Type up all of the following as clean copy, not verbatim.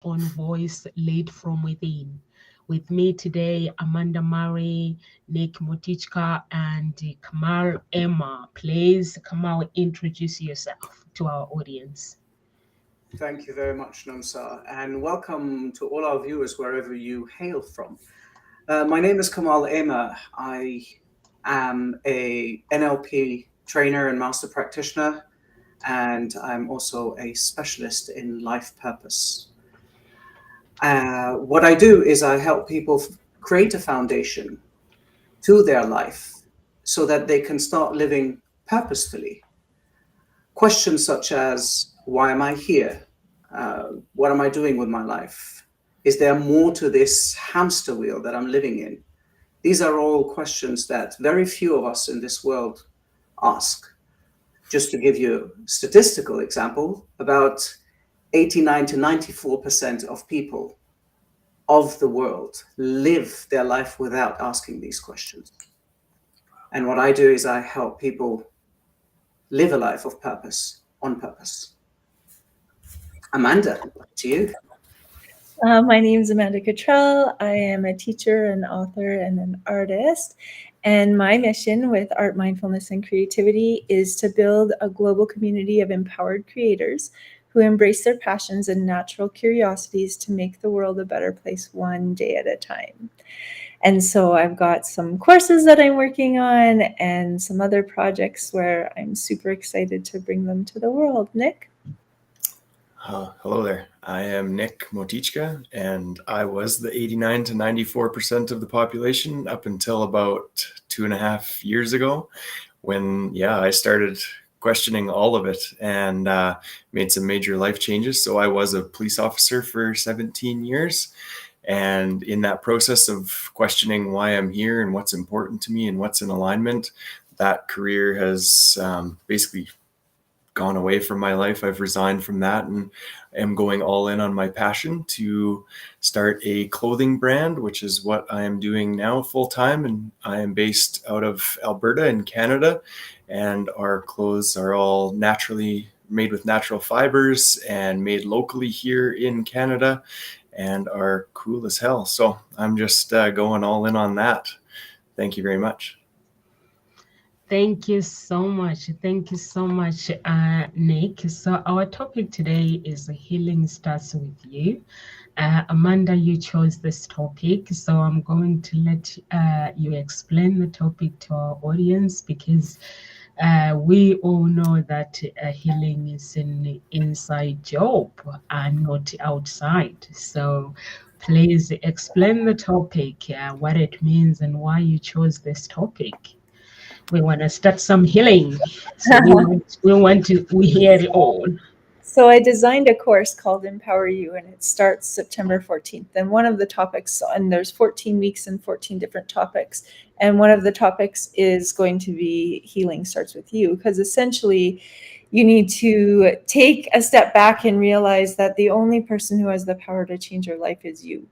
on Voice Lead from Within. With me today, Amanda Murray, Nick Motichka, and Kamal Emma. Please, Kamal, introduce yourself to our audience. Thank you very much, Namsa, and welcome to all our viewers wherever you hail from. My name is Kamal Ema. I am a NLP trainer and master practitioner, and I'm also a specialist in life purpose. What I do is I help people create a foundation to their life so that they can start living purposefully. Questions such as, why am I here? What am I doing with my life? Is there more to this hamster wheel that I'm living in? These are all questions that very few of us in this world ask. Just to give you a statistical example, about 89 to 94% of people of the world live their life without asking these questions. And what I do is I help people live a life of purpose, on purpose. Amanda, to you. My name is Amanda Cottrell. I am a teacher, an author, and an artist. And my mission with Art, Mindfulness, and Creativity is to build a global community of empowered creators who embrace their passions and natural curiosities to make the world a better place one day at a time. And so I've got some courses that I'm working on and some other projects where I'm super excited to bring them to the world. Nick? Hello there. I am Nick Motichka, and I was the 89 to 94% of the population up until about 2.5 years ago when, I started questioning all of it and made some major life changes. So I was a police officer for 17 years. And in that process of questioning why I'm here and what's important to me and what's in alignment, that career has basically gone away from my life. I've resigned from that and am going all in on my passion to start a clothing brand, which is what I am doing now full time. And I am based out of Alberta in Canada, and our clothes are all naturally made with natural fibers and made locally here in Canada and are cool as hell. So I'm just going all in on that. Thank you very much. Thank you so much. Thank you so much, Nick. So, our topic today is healing starts with you. Amanda, you chose this topic, so I'm going to let you explain the topic to our audience because we all know that healing is an inside job and not outside. So, please explain the topic, what it means, and why you chose this topic. We want to start some healing. So we hear it all. So I designed a course called Empower You, and it starts September 14th. And one of the topics, and there's 14 weeks and 14 different topics. And one of the topics is going to be healing starts with you, because essentially you need to take a step back and realize that the only person who has the power to change your life is you.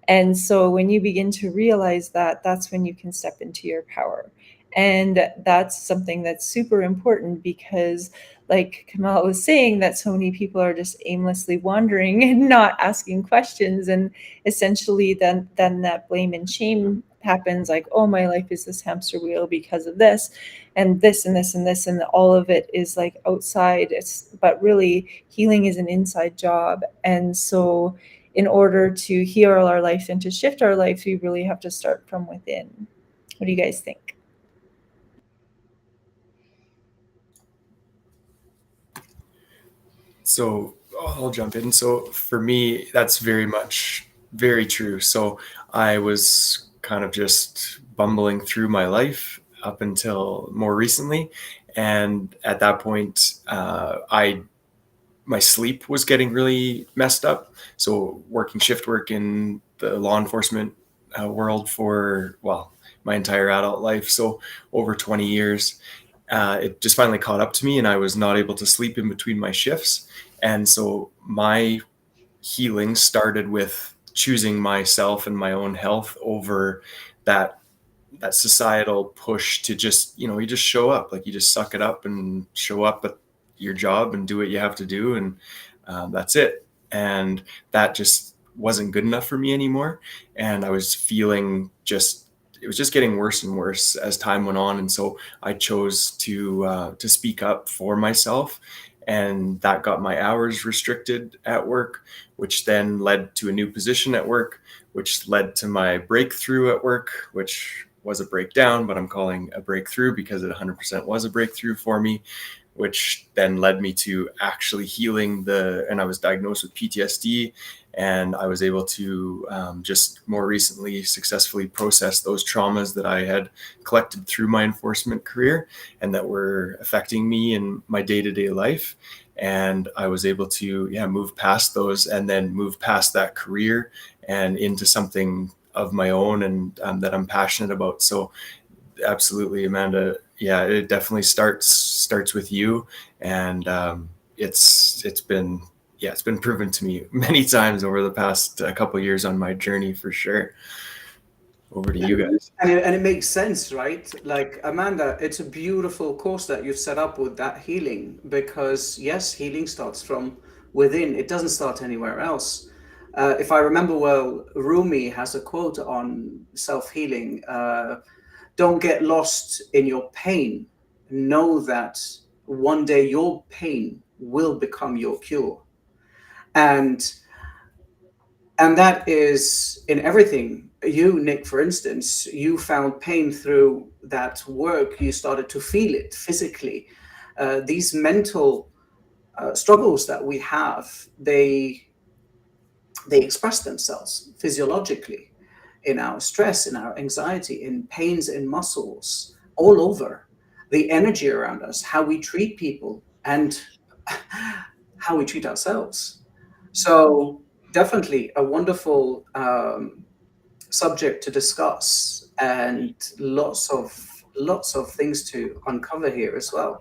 And so when you begin to realize that, that's when you can step into your power. And that's something that's super important because, like Kamal was saying, that so many people are just aimlessly wandering and not asking questions. And essentially then that blame and shame happens, like, oh, my life is this hamster wheel because of this and this and this and this. And all of it is like outside. But really, healing is an inside job. And so in order to heal our life and to shift our life, we really have to start from within. What do you guys think? So I'll jump in. So for me, that's very true. So I was kind of just bumbling through my life up until more recently. And at that point, my sleep was getting really messed up. So working shift work in the law enforcement world for, my entire adult life. So over 20 years, it just finally caught up to me and I was not able to sleep in between my shifts. And so my healing started with choosing myself and my own health over that societal push to just, you just show up, like you just suck it up and show up at your job and do what you have to do. And that's it. and that just wasn't good enough for me anymore. And I was feeling it was just getting worse and worse as time went on. And so I chose to speak up for myself, and that got my hours restricted at work, which then led to a new position at work, which led to my breakthrough at work, which was a breakdown, but I'm calling a breakthrough because it 100% was a breakthrough for me, which then led me to actually healing and I was diagnosed with PTSD, and I was able to just more recently successfully process those traumas that I had collected through my enforcement career and that were affecting me in my day-to-day life. And I was able to move past those, and then move past that career and into something of my own, and that I'm passionate about. So absolutely, Amanda. Yeah, it definitely starts with you, and it's been proven to me many times over the past couple of years on my journey, for sure. Over to you guys. And it makes sense, right? Like, Amanda, it's a beautiful course that you've set up with that healing, because yes, healing starts from within. It doesn't start anywhere else. If I remember well, Rumi has a quote on self-healing. Don't get lost in your pain. Know that one day your pain will become your cure. And that is in everything. You, Nick, for instance, you found pain through that work. You started to feel it physically. These mental struggles that we have, they express themselves physiologically in our stress, in our anxiety, in pains in muscles, all over. The energy around us, how we treat people, and how we treat ourselves. So definitely a wonderful subject to discuss, and lots of things to uncover here as well.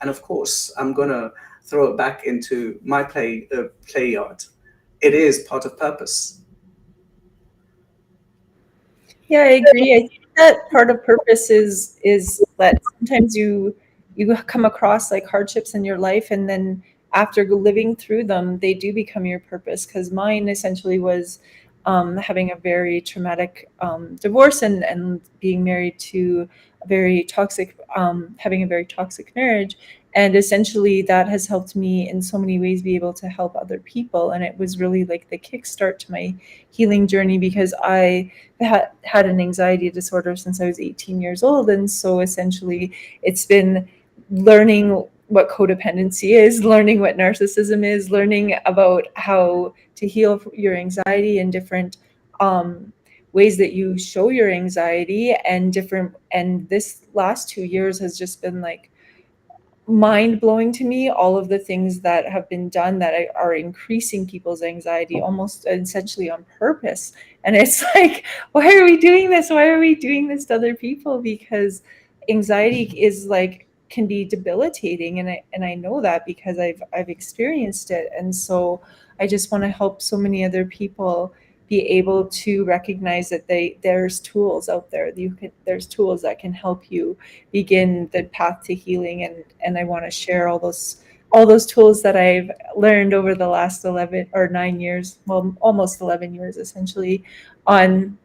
And of course, I'm gonna throw it back into my play yard. It is part of purpose. Yeah, I agree. I think that part of purpose is that sometimes you come across like hardships in your life, and then after living through them, they do become your purpose. Because mine essentially was having a very traumatic divorce, and being married to a very toxic, having a very toxic marriage. And essentially that has helped me in so many ways be able to help other people. And it was really like the kickstart to my healing journey, because I had an anxiety disorder since I was 18 years old. And so essentially it's been learning what codependency is, learning what narcissism is, learning about how to heal your anxiety in different ways that you show your anxiety, and this last 2 years has just been like mind-blowing to me, all of the things that have been done that are increasing people's anxiety almost essentially on purpose. And it's like, why are we doing this? Why are we doing this to other people? Because anxiety is like, can be debilitating, and I know that because I've experienced it. And so I just want to help so many other people be able to recognize that there's tools out there. There's tools that can help you begin the path to healing, and I want to share all those tools that I've learned over the last 11 or 9 years, well, almost 11 years essentially, on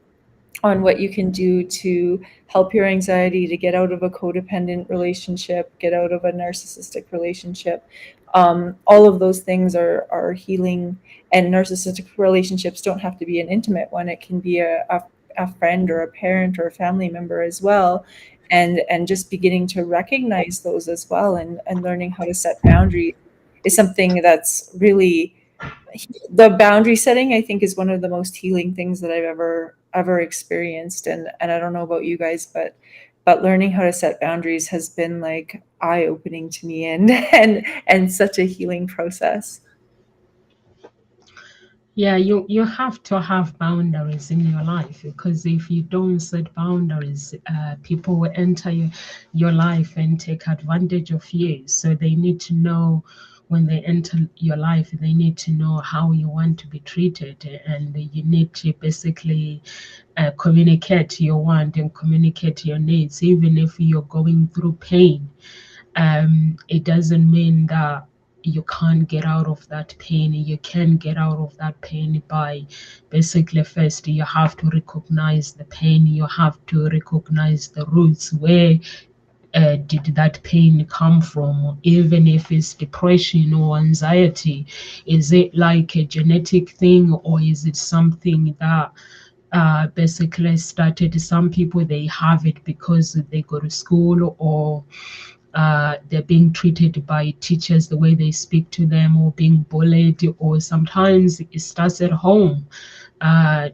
what you can do to help your anxiety, to get out of a codependent relationship, get out of a narcissistic relationship. All of those things are healing, and narcissistic relationships don't have to be an intimate one. It can be a friend or a parent or a family member as well. And just beginning to recognize those as well, and learning how to set boundaries is something that's really, the boundary setting, I think, is one of the most healing things that I've ever experienced. And I don't know about you guys, but learning how to set boundaries has been like eye-opening to me, and such a healing process. Yeah, you have to have boundaries in your life, because if you don't set boundaries, people will enter your life and take advantage of you. So they need to know, when they enter your life, they need to know how you want to be treated, and you need to basically communicate your want and communicate your needs. Even if you're going through pain, it doesn't mean that you can't get out of that pain. You can get out of that pain by basically, first you have to recognize the pain. You have to recognize the roots. Where did that pain come from? Even if it's depression or anxiety, is it like a genetic thing, or is it something that basically started? Some people, they have it because they go to school, or they're being treated by teachers, the way they speak to them, or being bullied, or sometimes it starts at home.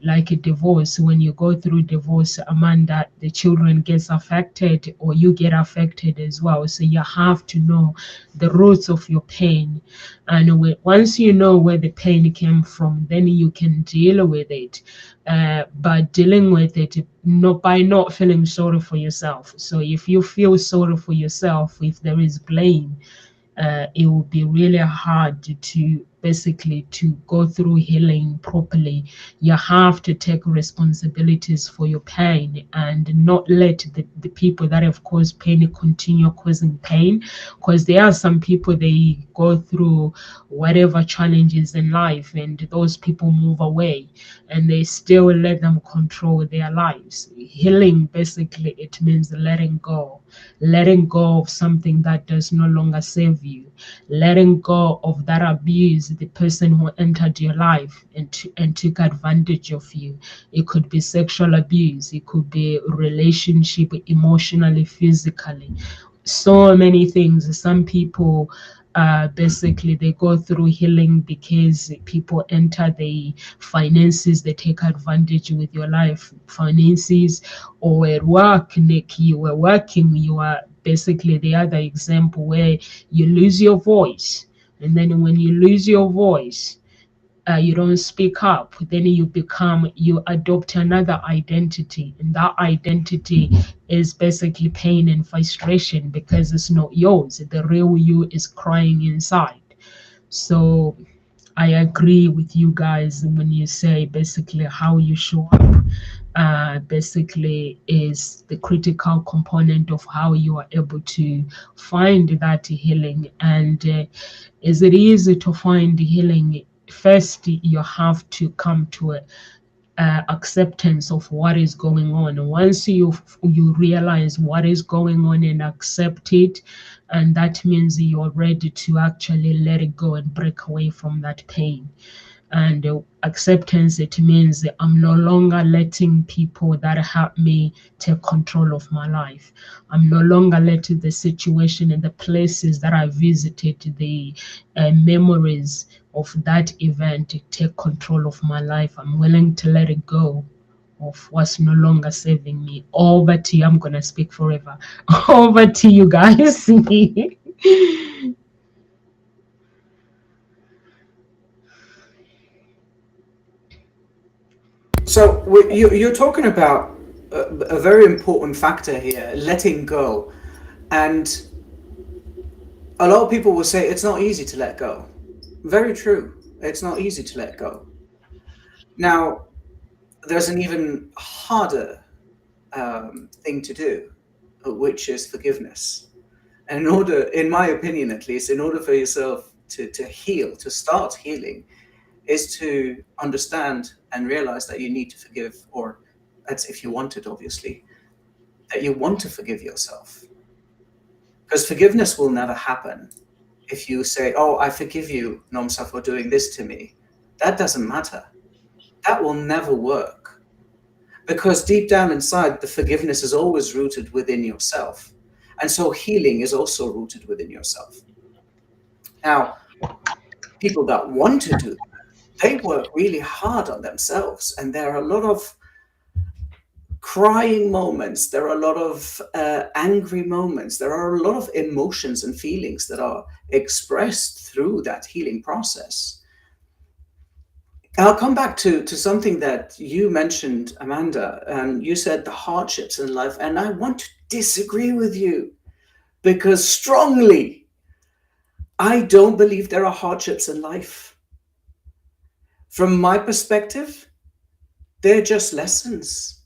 Like a divorce, when you go through divorce, Amanda, the children gets affected, or you get affected as well. So you have to know the roots of your pain, and once you know where the pain came from, then you can deal with it. But dealing with it not by not feeling sorry for yourself. So if you feel sorry for yourself, if there is blame, it will be really hard to basically to go through healing properly. You have to take responsibilities for your pain and not let the people that have caused pain continue causing pain, because there are some people, they go through whatever challenges in life and those people move away and they still let them control their lives. Healing, basically, it means letting go of something that does no longer serve you, letting go of that abuse, the person who entered your life and took advantage of you. It could be sexual abuse, it could be relationship, emotionally, physically, so many things. Some people, basically, they go through healing because people enter the finances, they take advantage with your life finances, or at work, Nick, you were working, you are basically the other example where you lose your voice, and then when you lose your voice, you don't speak up, then you adopt another identity, and that identity is basically pain and frustration because it's not yours. The real you is crying inside. So I agree with you guys when you say basically how you show up basically is the critical component of how you are able to find that healing. And is it easy to find healing? First, you have to come to a acceptance of what is going on. Once you realize what is going on and accept it, and that means you're ready to actually let it go and break away from that pain. And acceptance, it means that I'm no longer letting people that hurt me take control of my life. I'm no longer letting the situation and the places that I visited, the memories of that event, take control of my life. I'm willing to let it go of what's no longer serving me. Over to you. I'm going to speak forever. Over to you guys. So you're talking about a very important factor here, letting go. And a lot of people will say it's not easy to let go. Very true. It's not easy to let go. Now, there's an even harder thing to do, which is forgiveness. And in my opinion at least, in order for yourself to heal, to start healing, is to understand and realize that you need to forgive, or that's if you want it, obviously, that you want to forgive yourself. Because forgiveness will never happen if you say, oh, I forgive you, Nomsa, for doing this to me. That doesn't matter. That will never work. Because deep down inside, the forgiveness is always rooted within yourself. And so healing is also rooted within yourself. Now, people that want to do that, they work really hard on themselves. And there are a lot of crying moments. There are a lot of angry moments. There are a lot of emotions and feelings that are expressed through that healing process. I'll come back to something that you mentioned, Amanda. You said the hardships in life, and I want to disagree with you because strongly, I don't believe there are hardships in life. From my perspective, they're just lessons.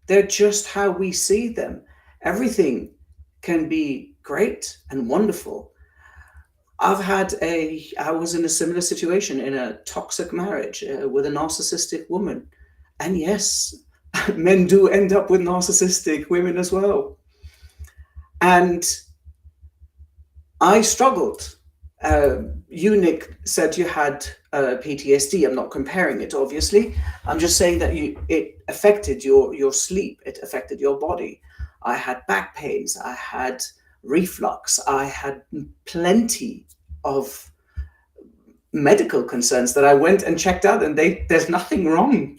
They're just how we see them. Everything can be great and wonderful. I was in a similar situation in a toxic marriage with a narcissistic woman. And yes, men do end up with narcissistic women as well. And I struggled. You, Nick, said you had PTSD. I'm not comparing it, obviously. I'm just saying that it affected your sleep. It affected your body. I had back pains. I had reflux. I had plenty of medical concerns that I went and checked out, and there's nothing wrong.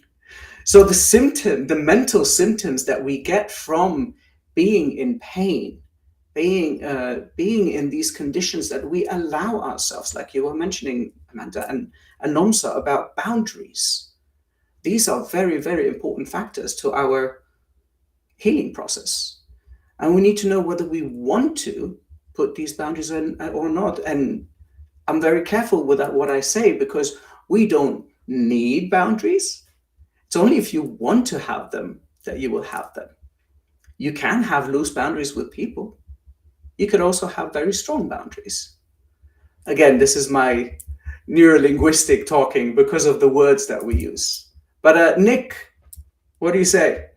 So the mental symptoms that we get from being in pain, being in these conditions that we allow ourselves, like you were mentioning, Amanda and Nomsa, about boundaries. These are very, very important factors to our healing process. And we need to know whether we want to put these boundaries in or not. And I'm very careful with what I say, because we don't need boundaries. It's only if you want to have them that you will have them. You can have loose boundaries with people. You could also have very strong boundaries. Again, this is my neurolinguistic talking because of the words that we use. But Nick, what do you say?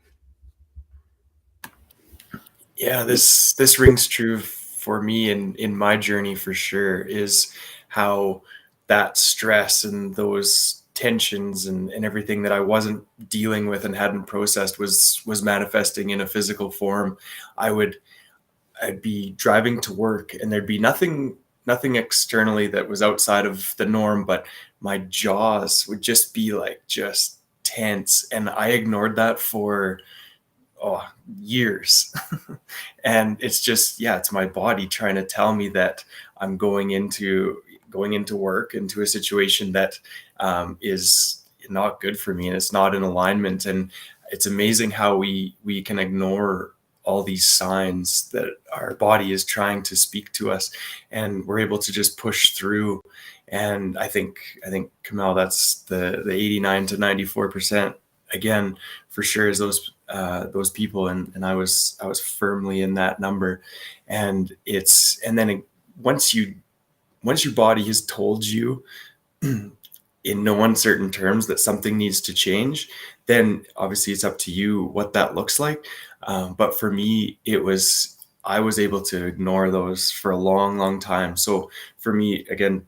Yeah, this rings true for me in my journey for sure, is how that stress and those tensions and everything that I wasn't dealing with and hadn't processed was manifesting in a physical form. I'd be driving to work and there'd be nothing externally that was outside of the norm, but my jaws would just be like just tense, and I ignored that for years. And it's just, it's my body trying to tell me that I'm going into work, into a situation that is not good for me, and it's not in alignment. And it's amazing how we can ignore all these signs that our body is trying to speak to us, and we're able to just push through. And I think Kamel, that's the 89 to 94% again, for sure, is those people. And I was firmly in that number. And then once your body has told you in no uncertain terms that something needs to change, then obviously it's up to you what that looks like. But for me, I was able to ignore those for a long, long time. So for me, again,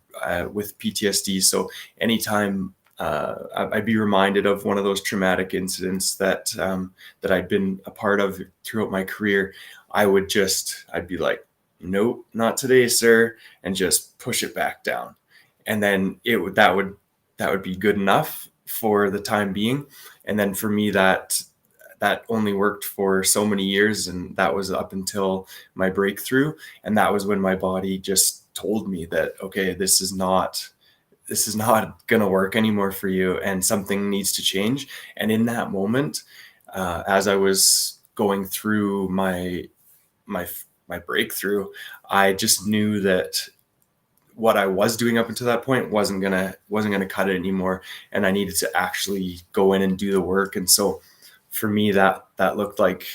with PTSD, so anytime I'd be reminded of one of those traumatic incidents that I'd been a part of throughout my career, I'd be like, nope, not today, sir, and just push it back down. And then that would be good enough for the time being. And then for me, that only worked for so many years, and that was up until my breakthrough. And that was when my body just told me that, okay, this is not going to work anymore for you, and something needs to change. And in that moment, as I was going through my breakthrough, I just knew that what I was doing up until that point wasn't gonna cut it anymore, and I needed to actually go in and do the work. And so for me, that looked like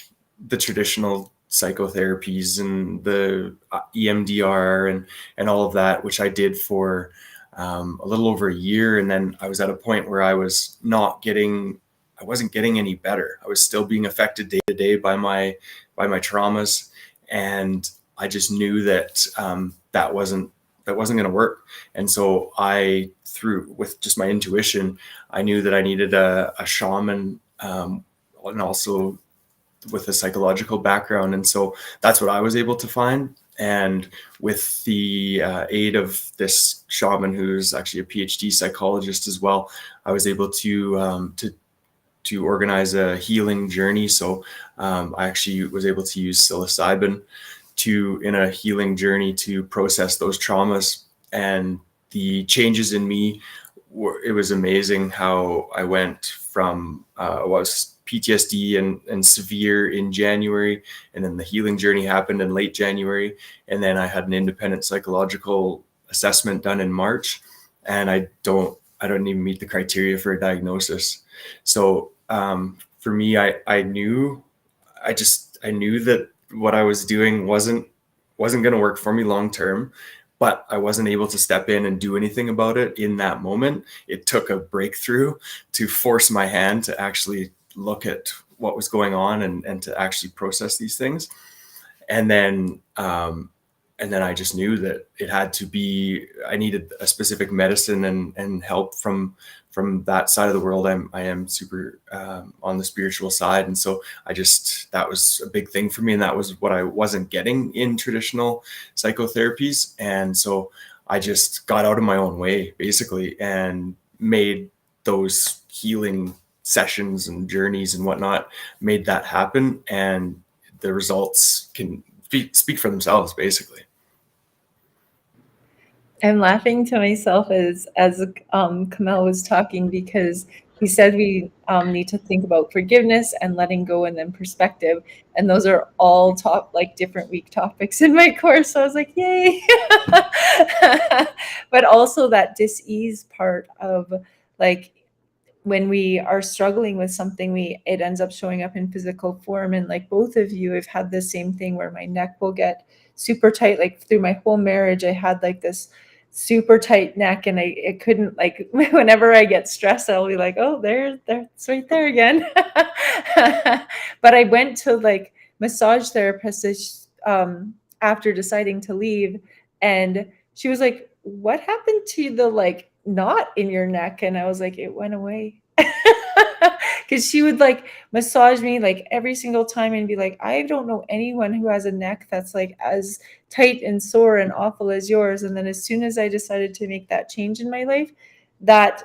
the traditional psychotherapies and the EMDR and all of that, which I did for a little over a year. And then I was at a point where I wasn't getting any better. I was still being affected day to day by my traumas. And I just knew that that wasn't going to work. And so with just my intuition, I knew that I needed a shaman, and also with a psychological background. And so that's what I was able to find. And with the aid of this shaman, who's actually a PhD psychologist as well, I was able to organize a healing journey. So I actually was able to use psilocybin in a healing journey to process those traumas. And the changes in me it was amazing how I went from was PTSD and severe in January, and then the healing journey happened in late January, and then I had an independent psychological assessment done in March, and I don't even meet the criteria for a diagnosis. So for me, I knew that what I was doing wasn't going to work for me long term, but I wasn't able to step in and do anything about it in that moment. It took a breakthrough to force my hand to actually look at what was going on and to actually process these things. And then I just knew that it had to be, I needed a specific medicine and help from that side of the world. I am super on the spiritual side. And so that was a big thing for me. And that was what I wasn't getting in traditional psychotherapies. And so I just got out of my own way, basically, and made those healing sessions and journeys and whatnot, made that happen. And the results can speak for themselves, basically. I'm laughing to myself as Kamel was talking, because he said we need to think about forgiveness and letting go and then perspective. And those are all different week topics in my course. So I was like, yay. But also that dis-ease part of like, when we are struggling with something, it ends up showing up in physical form. And like both of you have had the same thing where my neck will get super tight. Like through my whole marriage, I had like this super tight neck, and I couldn't, like, whenever I get stressed, I'll be like, oh, it's right there again. But I went to like massage therapist after deciding to leave, and she was like, what happened to the like knot in your neck? And I was like, it went away. Because she would like massage me like every single time and be like, I don't know anyone who has a neck that's like as tight and sore and awful as yours. And then as soon as I decided to make that change in my life, that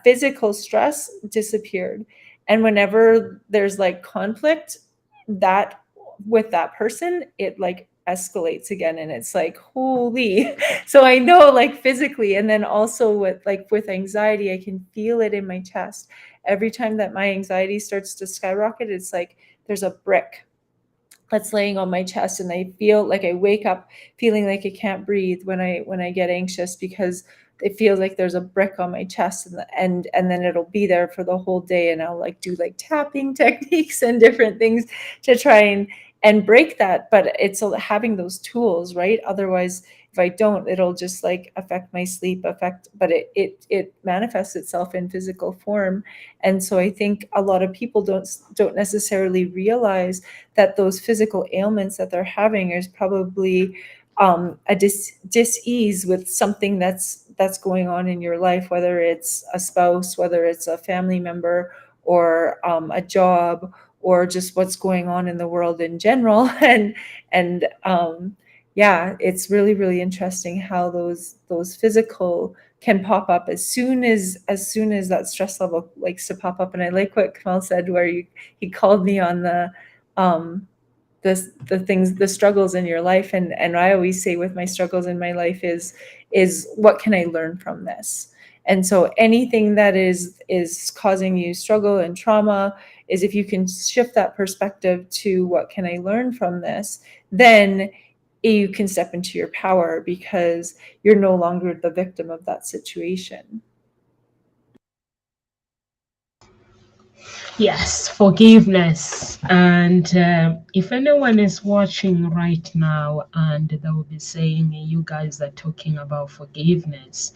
physical stress disappeared. And whenever there's like conflict that with that person, it like escalates again, and it's like, holy. So I know like physically, and then also with anxiety, I can feel it in my chest. Every time that my anxiety starts to skyrocket, it's like there's a brick that's laying on my chest, and I feel like I wake up feeling like I can't breathe when I get anxious, because it feels like there's a brick on my chest, and then it'll be there for the whole day, and I'll like do like tapping techniques and different things to try and break that. But it's having those tools, right? Otherwise, if I don't, it'll just like affect my sleep, but it manifests itself in physical form. And so I think a lot of people don't necessarily realize that those physical ailments that they're having is probably a dis-ease with something that's going on in your life, whether it's a spouse, whether it's a family member, or a job, or just what's going on in the world in general. And yeah, it's really, really interesting how those physical can pop up as soon as that stress level likes to pop up. And I like what Kamel said, where he called me on the things, the struggles in your life. And I always say with my struggles in my life is what can I learn from this? And so anything that is causing you struggle and trauma, is if you can shift that perspective to what can I learn from this, then you can step into your power, because you're no longer the victim of that situation. Yes, forgiveness. And if anyone is watching right now and they will be saying, you guys are talking about forgiveness.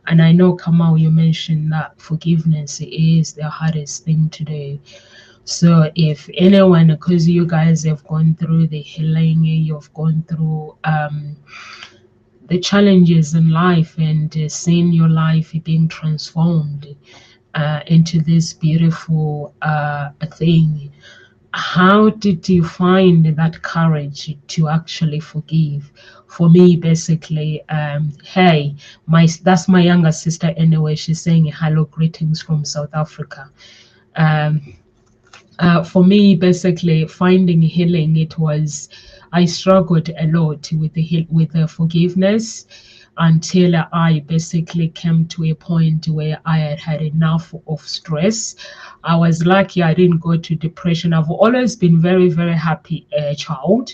And I know, Kamel, you mentioned that forgiveness is the hardest thing to do. So if anyone, because you guys have gone through the healing, you've gone through the challenges in life, and seeing your life being transformed into this beautiful thing, how did you find that courage to actually forgive? For me, basically, hey, that's my younger sister anyway. She's saying hello, greetings from South Africa. For me, basically, finding healing, I struggled a lot with the forgiveness, until I basically came to a point where I had had enough of stress. I was lucky I didn't go to depression. I've always been very, very happy child.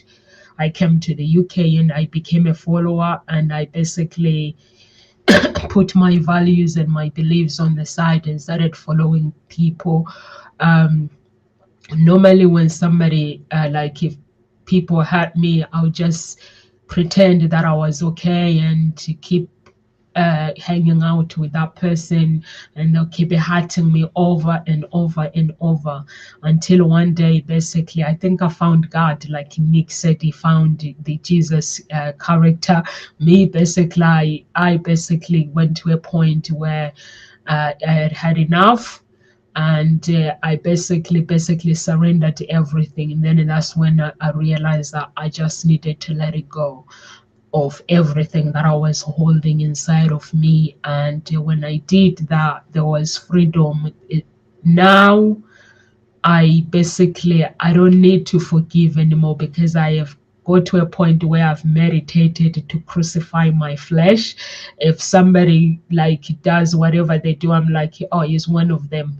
I came to the UK and I became a follower, and I basically put my values and my beliefs on the side and started following people. Normally when somebody, like if people hurt me, I'll just pretend that I was okay and to keep hanging out with that person, and they'll keep hurting me over and over and over until one day, basically, I think I found God, like Nick said, he found the Jesus character. Me, basically, I basically went to a point where I had had enough, and I basically surrendered to everything. And then that's when I realized that I just needed to let it go of everything that I was holding inside of me. And when I did that, there was freedom. Now I don't need to forgive anymore, because I have got to a point where I've meditated to crucify my flesh. If somebody like does whatever they do, I'm like, oh, he's one of them.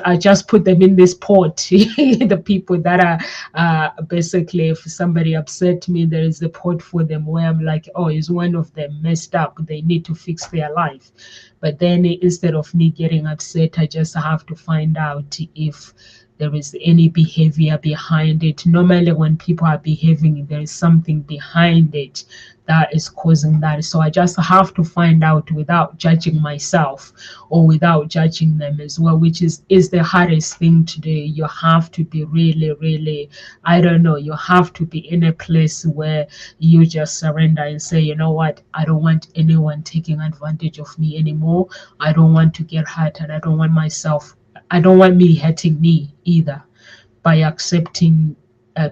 I just put them in this pot. The people that are basically, if somebody upset me, there is a pot for them where I'm like, oh, he's one of them, messed up. They need to fix their life. But then instead of me getting upset, I just have to find out if there is any behavior behind it. Normally, when people are behaving, there is something behind it that is causing that. So I just have to find out without judging myself or without judging them as well, which is the hardest thing to do. You have to be really, I don't know, you have to be in a place where you just surrender and say, you know what, I don't want anyone taking advantage of me anymore. I don't want to get hurt, and I don't want me hurting me either by accepting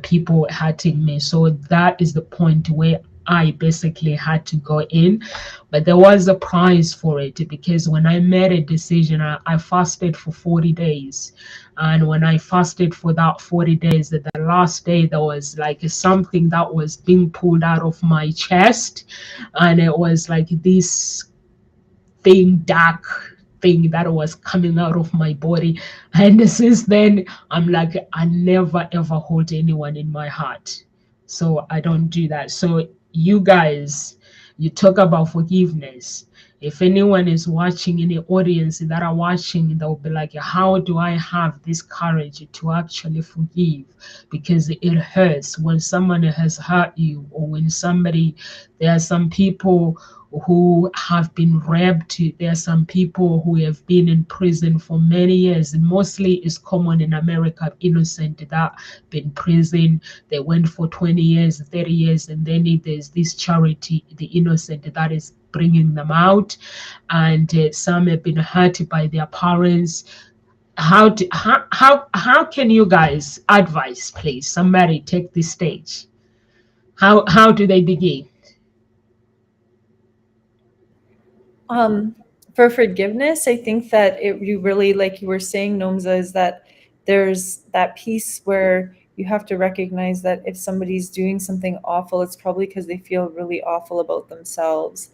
people hurting me. So that is the point where I basically had to go in. But there was a price for it, because when I made a decision, I fasted for 40 days. And when I fasted for that 40 days, the last day, there was like something that was being pulled out of my chest. And it was like this dark thing that was coming out of my body. And since then, I'm like, I never ever hold anyone in my heart. So I don't do that. So you guys, you talk about forgiveness. If anyone is watching in the audience that are watching, they'll be like, how do I have this courage to actually forgive? Because it hurts when someone has hurt you, or when there are some people who have been raped. There are some people who have been in prison for many years. And mostly it's common in America, innocent that been in prison. They went for 20 years, 30 years, and then there's this charity, the innocent, that is bringing them out. And some have been hurt by their parents. How can you guys advise, please? Somebody take the stage. How do they begin? For forgiveness, I think that you really, like you were saying, Nomza, is that there's that piece where you have to recognize that if somebody's doing something awful, it's probably because they feel really awful about themselves.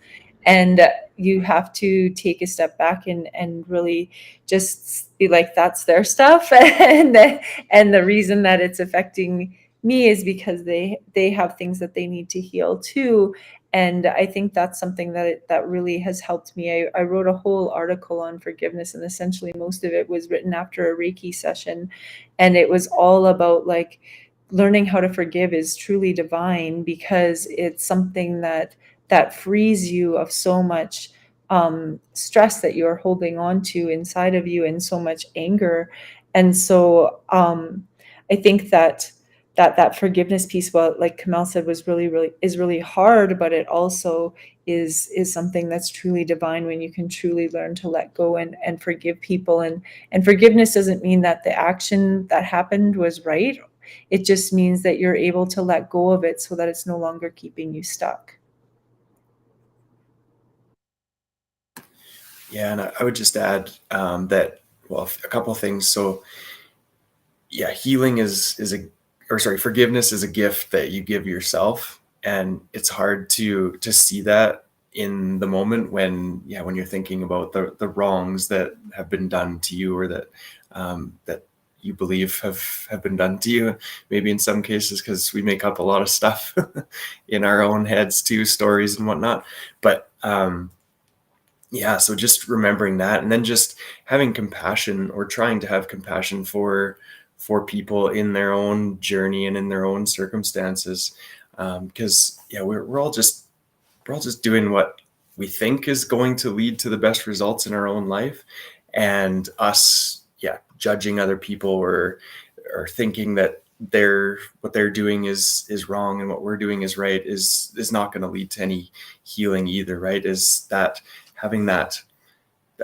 And you have to take a step back and really just be like, that's their stuff. And the reason that it's affecting me is because they have things that they need to heal too. And I think that's something that really has helped me. I wrote a whole article on forgiveness, and essentially most of it was written after a Reiki session. And it was all about like learning how to forgive is truly divine, because it's something that frees you of so much stress that you're holding on to inside of you, and so much anger. And so I think that forgiveness piece, well, like Kamal said, was really hard, but it also is something that's truly divine when you can truly learn to let go and forgive people. And forgiveness doesn't mean that the action that happened was right. It just means that you're able to let go of it so that it's no longer keeping you stuck. Yeah, and I would just add that, well, a couple of things. So yeah, forgiveness is a gift that you give yourself, and it's hard to see that in the moment when you're thinking about the wrongs that have been done to you, or that you believe have been done to you. Maybe in some cases, because we make up a lot of stuff in our own heads too, stories and whatnot. But so just remembering that, and then just having compassion, or trying to have compassion for people in their own journey and in their own circumstances. because we're all just doing what we think is going to lead to the best results in our own life, and us judging other people or thinking that what they're doing is wrong and what we're doing is right is not going to lead to any healing either, right? Is that having that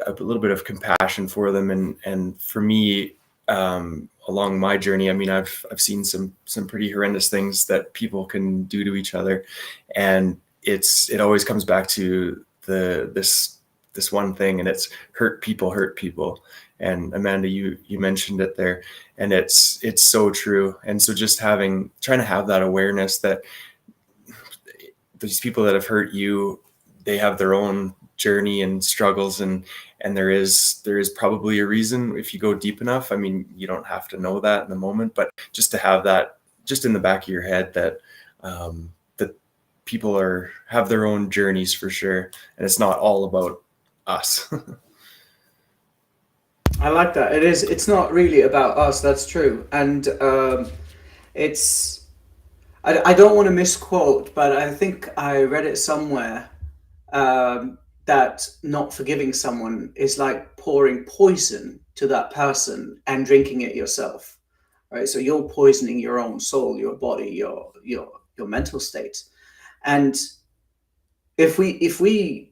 a little bit of compassion for them. And for me, along my journey, I mean, I've seen some pretty horrendous things that people can do to each other, and it always comes back to this one thing, and it's hurt people. And Amanda, you mentioned it there, and it's so true. And so just trying to have that awareness that these people that have hurt you, they have their own journey and struggles, and there is probably a reason if you go deep enough. I mean, you don't have to know that in the moment, but just to have that just in the back of your head that that people have their own journeys for sure, and it's not all about us. I like that. It's not really about us. That's true. And I don't want to misquote, but I think I read it somewhere that not forgiving someone is like pouring poison to that person and drinking it yourself, right? So you're poisoning your own soul, your body, your mental state. And if we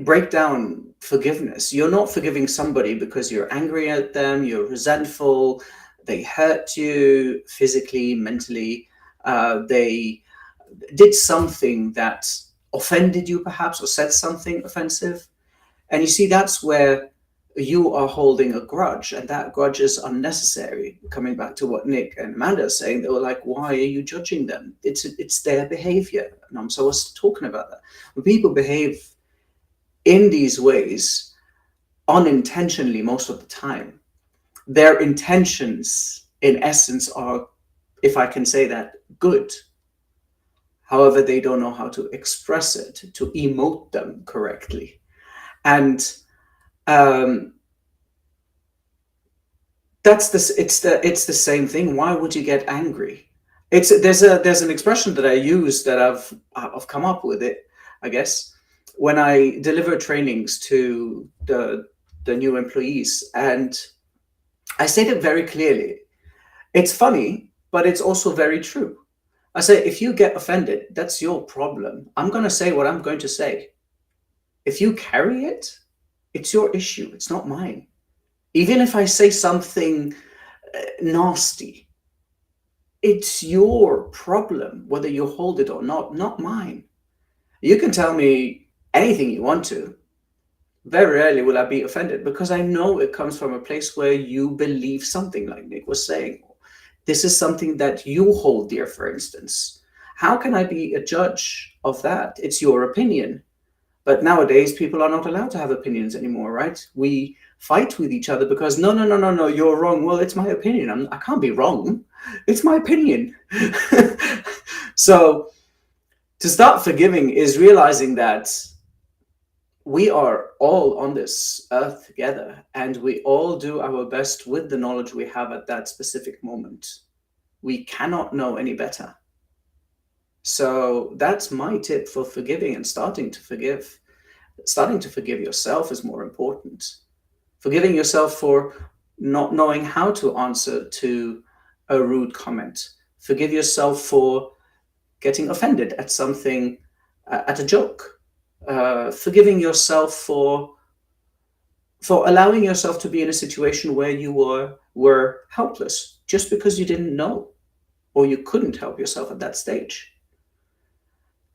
break down forgiveness, you're not forgiving somebody because you're angry at them, you're resentful, they hurt you physically, mentally, they did something that offended you perhaps, or said something offensive. And you see, that's where you are holding a grudge, and that grudge is unnecessary. Coming back to what Nick and Amanda are saying, they were like, why are you judging them? It's their behavior. And so I was talking about that. When people behave in these ways unintentionally most of the time, their intentions in essence are, if I can say that, good. However, they don't know how to express it, to emote them correctly. And it's the same thing. Why would you get angry? There's an expression that I use that I've come up with it, I guess, when I deliver trainings to the new employees, and I say it very clearly. It's funny, but it's also very true. I say, if you get offended, that's your problem. I'm going to say what I'm going to say. If you carry it, it's your issue. It's not mine. Even if I say something nasty, it's your problem, whether you hold it or not mine. You can tell me anything you want to. Very rarely will I be offended, because I know it comes from a place where you believe something, like Nick was saying. This is something that you hold dear, for instance. How can I be a judge of that? It's your opinion. But nowadays, people are not allowed to have opinions anymore, right? We fight with each other because, no, you're wrong. Well, it's my opinion. I can't be wrong. It's my opinion. So to start forgiving is realizing that we are all on this earth together, and we all do our best with the knowledge we have at that specific moment. We cannot know any better. So that's my tip for forgiving and starting to forgive. Starting to forgive yourself is more important. Forgiving yourself for not knowing how to answer to a rude comment. Forgive yourself for getting offended at something, at a joke. Forgiving yourself for allowing yourself to be in a situation where you were helpless just because you didn't know, or you couldn't help yourself at that stage.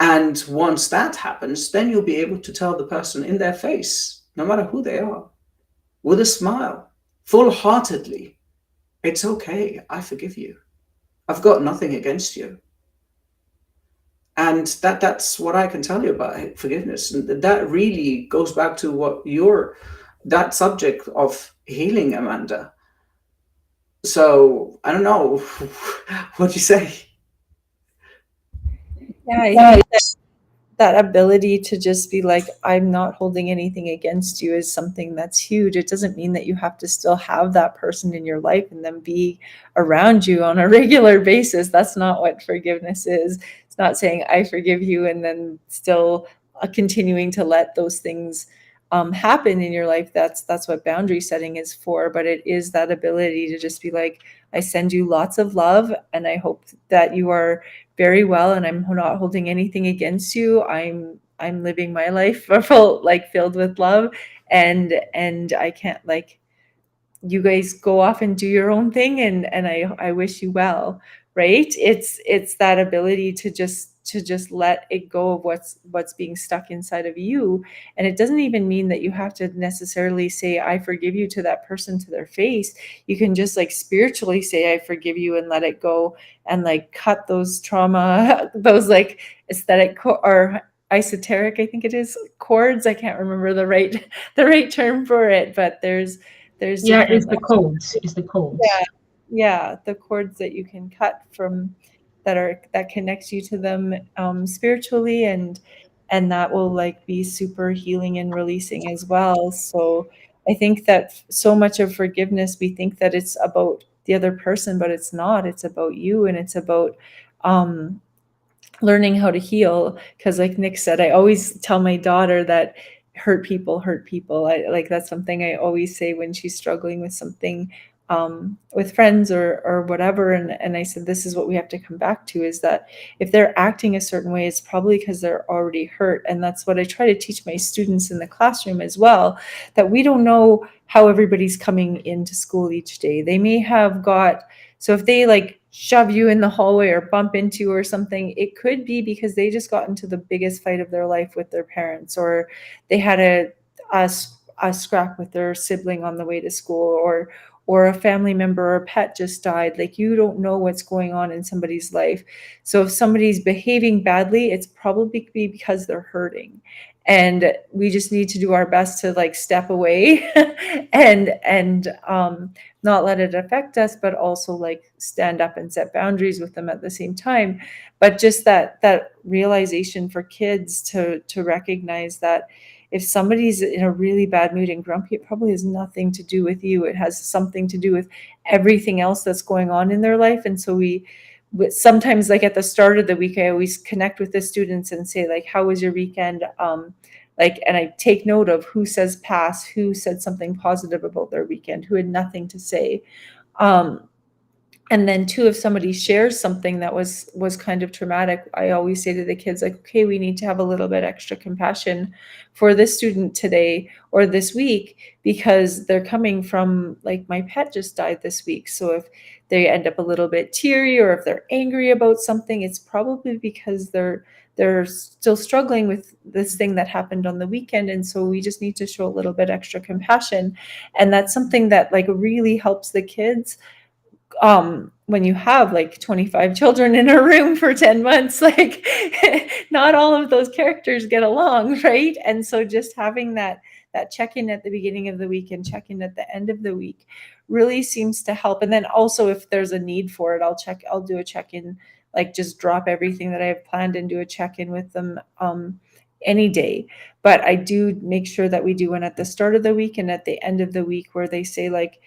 And once that happens, then you'll be able to tell the person in their face, no matter who they are, with a smile, full-heartedly, it's okay, I forgive you. I've got nothing against you. And that's what I can tell you about forgiveness. And that really goes back to that subject of healing, Amanda. So I don't know, what do you say? Yeah, I think that ability to just be like, I'm not holding anything against you, is something that's huge. It doesn't mean that you have to still have that person in your life and them be around you on a regular basis. That's not what forgiveness is. It's not saying I forgive you and then still continuing to let those things happen in your life. That's what boundary setting is for. But it is that ability to just be like, I send you lots of love, and I hope that you are very well, and I'm not holding anything against you. I'm living my life filled with love, and I can't, like, you guys go off and do your own thing, and I wish you well, right? It's that ability to just let it go of what's being stuck inside of you. And it doesn't even mean that you have to necessarily say I forgive you to that person to their face. You can just like spiritually say I forgive you and let it go, and like cut those trauma those like aesthetic or esoteric, I think it is, cords. I can't remember the right term for it, but there's Yeah, different, it's the codes. It's the codes. yeah, the cords that you can cut from that connects you to them spiritually, and that will like be super healing and releasing as well. So I think that so much of forgiveness, we think that it's about the other person, but it's not. It's about you, and it's about learning how to heal. Because like Nick said, I always tell my daughter that hurt people. I like, that's something I always say when she's struggling with something with friends or whatever. And I said, this is what we have to come back to, is that if they're acting a certain way, it's probably because they're already hurt. And that's what I try to teach my students in the classroom as well, that we don't know how everybody's coming into school each day. They may have got, so if they like shove you in the hallway or bump into you or something, it could be because they just got into the biggest fight of their life with their parents, or they had a scrap with their sibling on the way to school, or a family member or a pet just died. Like, you don't know what's going on in somebody's life. So if somebody's behaving badly, it's probably because they're hurting. And we just need to do our best to like step away and not let it affect us, but also like stand up and set boundaries with them at the same time. But just that realization for kids to recognize that if somebody's in a really bad mood and grumpy, it probably has nothing to do with you. It has something to do with everything else that's going on in their life. And so we sometimes, like at the start of the week, I always connect with the students and say, like, how was your weekend? And I take note of who says pass, who said something positive about their weekend, who had nothing to say. And then too, if somebody shares something that was kind of traumatic, I always say to the kids, like, okay, we need to have a little bit extra compassion for this student today or this week, because they're coming from, like, my pet just died this week. So if they end up a little bit teary, or if they're angry about something, it's probably because they're still struggling with this thing that happened on the weekend. And so we just need to show a little bit extra compassion. And that's something that like really helps the kids. When you have like 25 children in a room for 10 months, like not all of those characters get along, right? And so just having that check-in at the beginning of the week and check-in at the end of the week really seems to help. And then also, if there's a need for it, I'll do a check-in, like just drop everything that I have planned and do a check-in with them any day. But I do make sure that we do one at the start of the week and at the end of the week, where they say like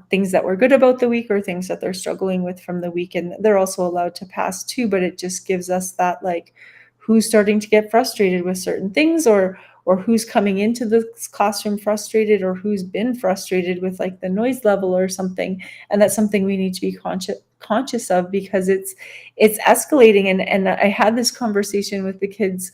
things that were good about the week or things that they're struggling with from the week. And they're also allowed to pass too, but it just gives us that, like, who's starting to get frustrated with certain things, or who's coming into the classroom frustrated, or who's been frustrated with like the noise level or something. And that's something we need to be conscious of, because it's escalating. And I had this conversation with the kids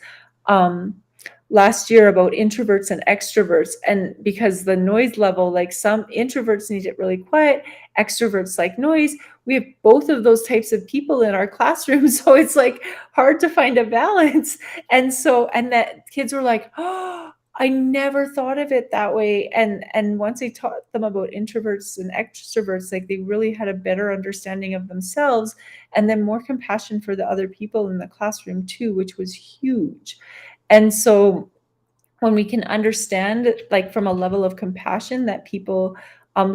last year about introverts and extroverts, and because the noise level, like some introverts need it really quiet, extroverts like noise. We have both of those types of people in our classroom, so it's like hard to find a balance. And that kids were like, oh, I never thought of it that way. And once I taught them about introverts and extroverts, like they really had a better understanding of themselves, and then more compassion for the other people in the classroom too, which was huge. And so when we can understand, like from a level of compassion, that people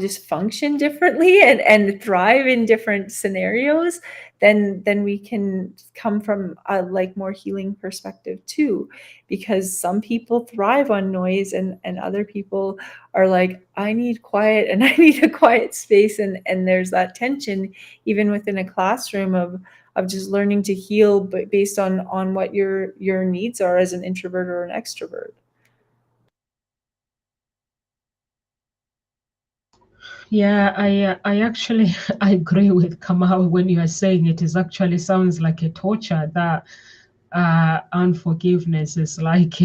just function differently and thrive in different scenarios, then we can come from a like more healing perspective too, because some people thrive on noise, and other people are like, I need quiet and I need a quiet space, and there's that tension even within a classroom of just learning to heal, but based on what your needs are as an introvert or an extrovert. Yeah, I actually I agree with Kamal when you are saying it is actually sounds like a torture that unforgiveness is like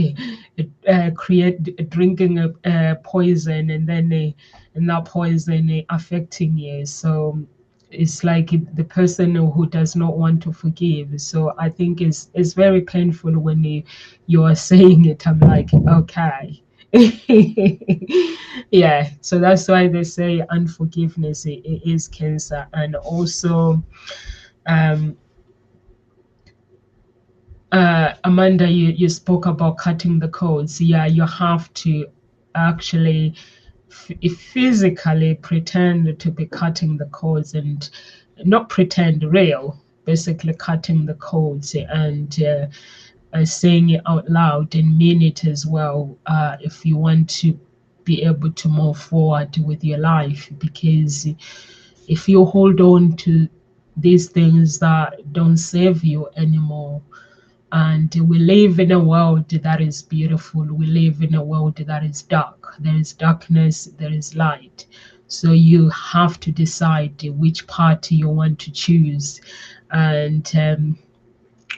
drinking a poison and then and that poison affecting you. So it's like the person who does not want to forgive. So I think it's very painful when you are saying it. I'm like, okay. Yeah, so that's why they say unforgiveness is cancer. And also Amanda, you spoke about cutting the codes. Yeah, you have to actually physically pretend to be cutting the codes, and not pretend, real, basically cutting the codes, and saying it out loud and mean it as well, if you want to be able to move forward with your life. Because if you hold on to these things that don't serve you anymore, and we live in a world that is beautiful. We live in a world that is dark. There is darkness, there is light. So you have to decide which party you want to choose. And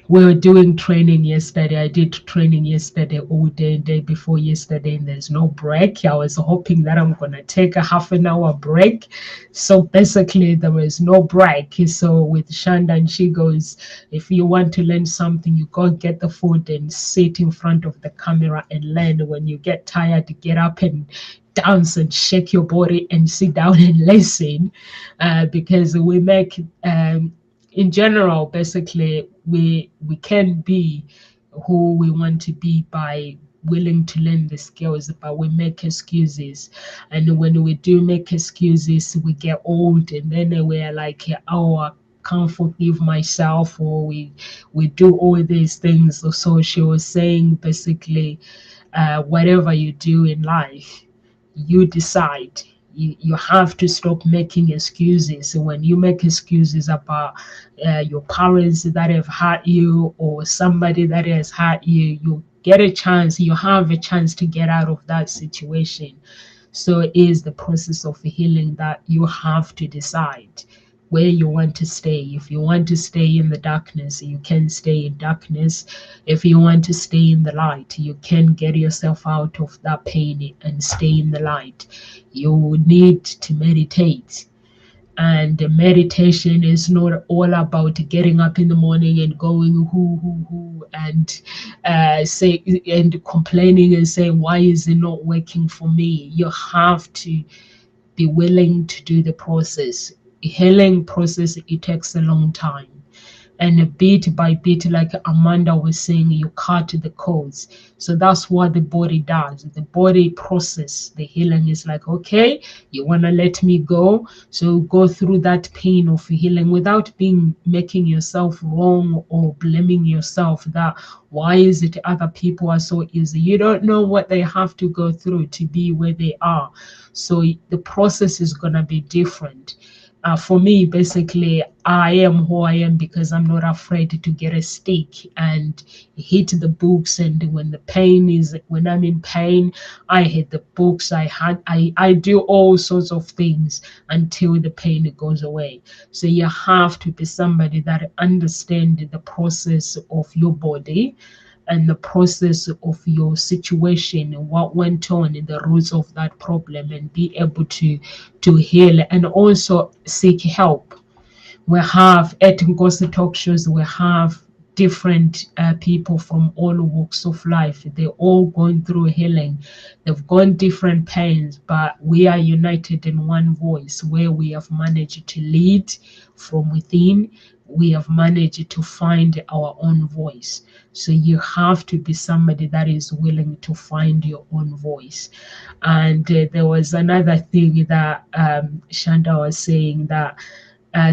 we were doing training yesterday. I did training yesterday all day before yesterday, and there's no break. I was hoping that I'm gonna take a half an hour break. So basically there was no break. So with Shanda, and she goes, if you want to learn something, you go get the food and sit in front of the camera and learn. When you get tired, get up and dance and shake your body and sit down and listen, because we make in general, basically, we can be who we want to be by willing to learn the skills, but we make excuses. And when we do make excuses, we get old, and then we're like, oh, I can't forgive myself, or we do all these things. So she was saying, basically, whatever you do in life, you decide. You have to stop making excuses. So when you make excuses about your parents that have hurt you, or somebody that has hurt you, you get a chance, you have a chance to get out of that situation. So it is the process of healing that you have to decide where you want to stay. If you want to stay in the darkness, you can stay in darkness. If you want to stay in the light, you can get yourself out of that pain and stay in the light. You need to meditate. And the meditation is not all about getting up in the morning and going who and say and complaining and saying, why is it not working for me? You have to be willing to do the process. Healing process, it takes a long time. And bit by bit, like Amanda was saying, you cut the codes. So that's what the body does. The body process the healing is like, okay, you want to let me go. So go through that pain of healing without making yourself wrong or blaming yourself that why is it other people are so easy. You don't know what they have to go through to be where they are. So the process is going to be different. For me, basically, I am who I am because I'm not afraid to get a stick and hit the books. And when I'm in pain, I hit the books. I do all sorts of things until the pain goes away. So you have to be somebody that understands the process of your body and the process of your situation and what went on in the roots of that problem, and be able to heal and also seek help. We have Ethical talk shows, we have different people from all walks of life. They're all going through healing. They've gone different pains, but we are united in one voice where we have managed to lead from within. We have managed to find our own voice. So you have to be somebody that is willing to find your own voice. And there was another thing that Shanda was saying, that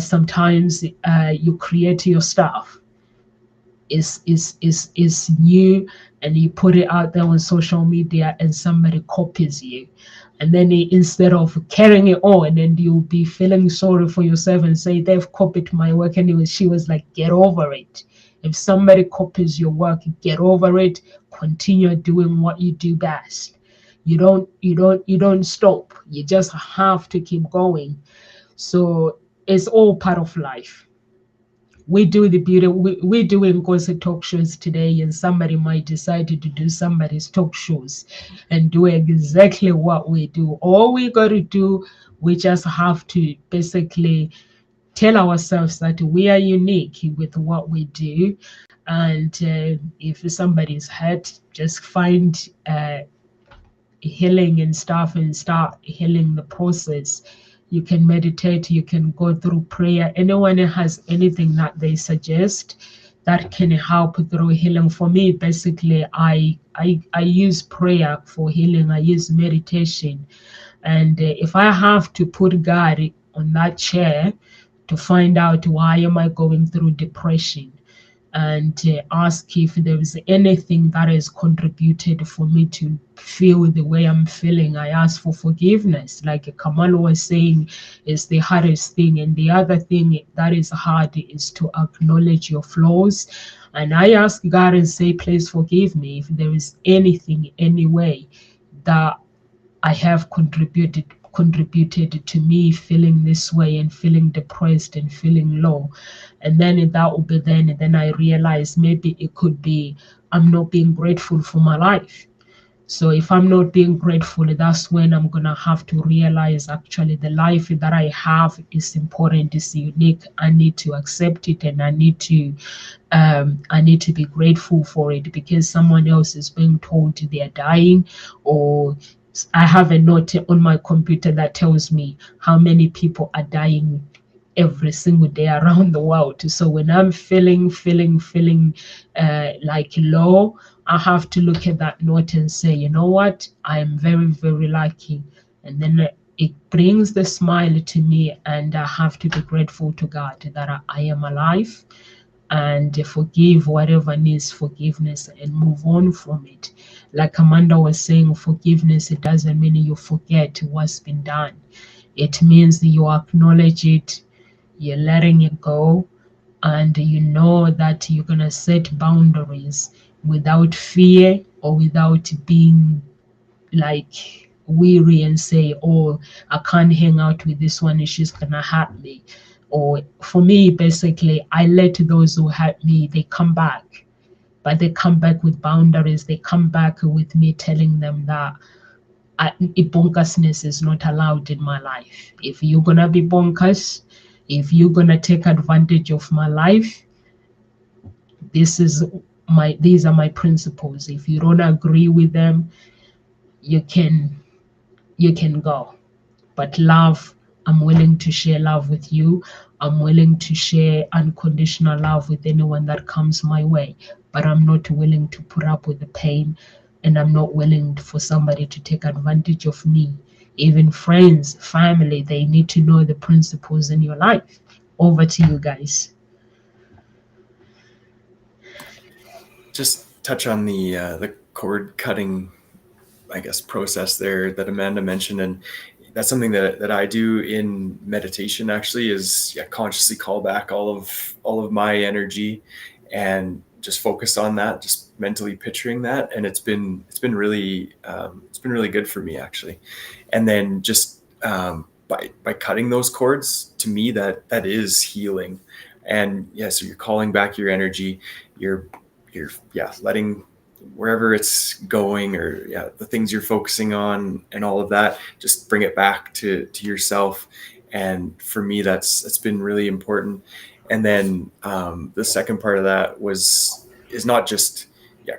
sometimes you create your stuff is new, and you put it out there on social media and somebody copies you. And then instead of carrying it on, and you'll be feeling sorry for yourself and say, they've copied my work. And she was like, get over it. If somebody copies your work, get over it. Continue doing what you do best. You don't stop. You just have to keep going. So it's all part of life. We do the beauty. We're doing Nkosi talk shows today, and somebody might decide to do somebody's talk shows and do exactly what we do. All we got to do, we just have to basically tell ourselves that we are unique with what we do. And if somebody's hurt, just find healing and stuff and start healing the process. You can meditate, you can go through prayer. Anyone who has anything that they suggest that can help through healing. For me, basically, I use prayer for healing. I use meditation. And if I have to put God on that chair to find out why am I going through depression, and ask if there is anything that has contributed for me to feel the way I'm feeling. I ask for forgiveness. Like Kamal was saying, is the hardest thing. And the other thing that is hard is to acknowledge your flaws. And I ask God and say, please forgive me if there is anything, any way that I have contributed to me feeling this way and feeling depressed and feeling low. And then that will be then I realize maybe it could be I'm not being grateful for my life. So if I'm not being grateful, that's when I'm gonna have to realize actually the life that I have is important, is unique. I need to accept it, and I need to be grateful for it, because someone else is being told they are dying, or I have a note on my computer that tells me how many people are dying every single day around the world. So when I'm feeling like low, I have to look at that note and say, you know what, I am very, very lucky. And then it brings the smile to me, and I have to be grateful to God that I am alive, and forgive whatever needs forgiveness and move on from it. Like Amanda was saying, forgiveness, it doesn't mean you forget what's been done. It means you acknowledge it, you're letting it go, and you know that you're going to set boundaries without fear or without being like weary and say, oh, I can't hang out with this one, she's going to hurt me. Or for me, basically, I let those who hurt me, they come back. But they come back with boundaries. They come back with me telling them that bonkersness is not allowed in my life. If you're going to be bonkers, if you're going to take advantage of my life, these are my principles. If you don't agree with them, you can go. But love, I'm willing to share love with you. I'm willing to share unconditional love with anyone that comes my way. But I'm not willing to put up with the pain, and I'm not willing for somebody to take advantage of me. Even friends, family, they need to know the principles in your life. Over to you guys. Just touch on the cord cutting, I guess, process there that Amanda mentioned. And that's something that I do in meditation, actually, is consciously call back all of my energy and just focus on that, just mentally picturing that. And it's been really good for me, actually. And then just by cutting those cords, to me, that is healing. And so you're calling back your energy, you're letting wherever it's going, or the things you're focusing on and all of that, just bring it back to yourself. And for me, that's been really important. And then the second part of that is not just